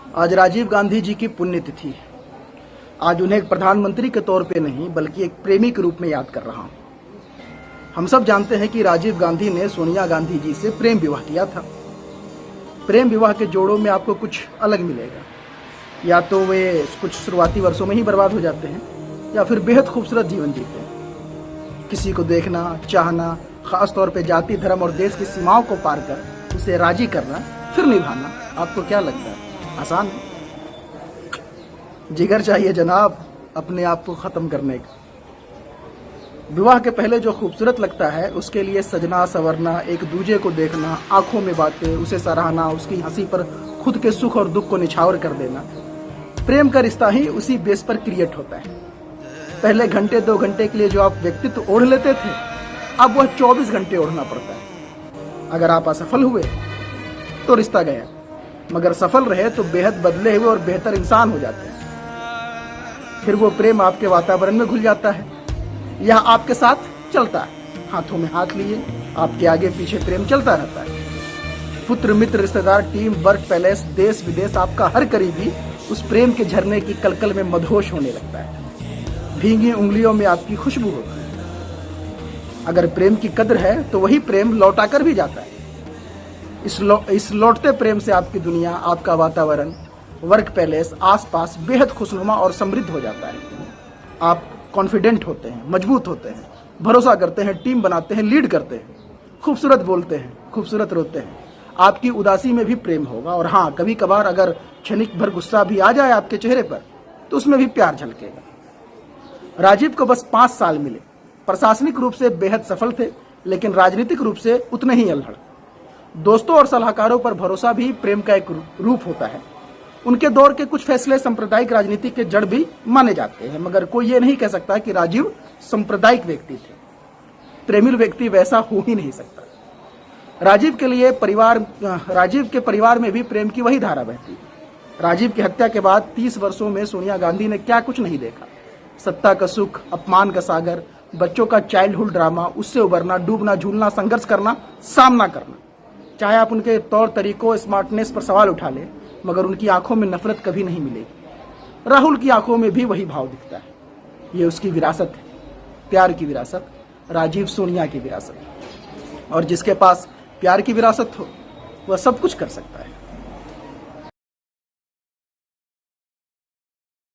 आज राजीव गांधी जी की पुण्यतिथि है। आज उन्हें एक प्रधानमंत्री के तौर पे नहीं बल्कि एक प्रेमी के रूप में याद कर रहा हूं। हम सब जानते हैं कि राजीव गांधी ने सोनिया गांधी जी से प्रेम विवाह किया था। प्रेम विवाह के जोड़ों में आपको कुछ अलग मिलेगा, या तो वे कुछ शुरुआती वर्षों में ही बर्बाद हो जाते हैं या फिर बेहद खूबसूरत जीवन जीते हैं। किसी को देखना, चाहना, खास तौर पे जाति, धर्म और देश की सीमाओं को पार कर उसे राजी करना, फिर निभाना, आपको क्या लगता है आसान है? जिगर चाहिए जनाब अपने आप को खत्म करने का। विवाह के पहले जो खूबसूरत लगता है उसके लिए सजना संवरना, एक दूजे को देखना, आंखों में बातें, उसे सराहना, उसकी हंसी पर खुद के सुख और दुख को निछावर कर देना। प्रेम का रिश्ता ही उसी बेस पर क्रिएट होता है। पहले घंटे 2 घंटे के लिए जो आप व्यक्तित्व ओढ़ लेते थे, अब वह 24 घंटे ओढ़ना पड़ता है। अगर आप असफल हुए तो रिश्ता गया, मगर सफल रहे तो बेहद बदले हुए और बेहतर इंसान हो जाते हैं। फिर वो प्रेम आपके वातावरण में घुल जाता है, यह आपके साथ चलता है, हाथों में हाथ लिए आपके आगे पीछे प्रेम चलता रहता है। पुत्र, मित्र, रिश्तेदार, टीम, वर्क, पैलेस, देश विदेश, आपका हर करीबी उस प्रेम के झरने की कलकल में मदहोश होने लगता है। भींगी उंगलियों में आपकी खुशबू होती है। अगर प्रेम की कद्र है तो वही प्रेम लौटा कर भी जाता है। इस लौटते प्रेम से आपकी दुनिया, आपका वातावरण, वर्क पैलेस, आसपास बेहद खुशनुमा और समृद्ध हो जाता है। आप कॉन्फिडेंट होते हैं, मजबूत होते हैं, भरोसा करते हैं, टीम बनाते हैं, लीड करते हैं, खूबसूरत बोलते हैं, खूबसूरत रोते हैं। आपकी उदासी में भी प्रेम होगा, और हाँ, कभी कभार अगर क्षणिक भर गुस्सा भी आ जाए आपके चेहरे पर तो उसमें भी प्यार झलकेगा। राजीव को बस 5 साल मिले। प्रशासनिक रूप से बेहद सफल थे, लेकिन राजनीतिक रूप से उतने ही अल्हड़। दोस्तों और सलाहकारों पर भरोसा भी प्रेम का एक रूप होता है। उनके दौर के कुछ फैसले सांप्रदायिक राजनीति के जड़ भी माने जाते हैं, मगर कोई ये नहीं कह सकता कि राजीव सांप्रदायिक व्यक्ति थे। प्रेमिल व्यक्ति वैसा हो ही नहीं सकता। राजीव के परिवार में भी प्रेम की वही धारा बहती। राजीव की हत्या के बाद 30 वर्षों में सोनिया गांधी ने क्या कुछ नहीं देखा। सत्ता का सुख, अपमान का सागर, बच्चों का चाइल्डहुड ड्रामा, उससे उबरना, डूबना, झूलना, संघर्ष करना, सामना करना। चाहे आप उनके तौर तरीकों, स्मार्टनेस पर सवाल उठा ले, मगर उनकी आंखों में नफरत कभी नहीं मिलेगी। राहुल की आंखों में भी वही भाव दिखता है। ये उसकी विरासत है, प्यार की विरासत, राजीव सोनिया की विरासत। और जिसके पास प्यार की विरासत हो वह सब कुछ कर सकता है।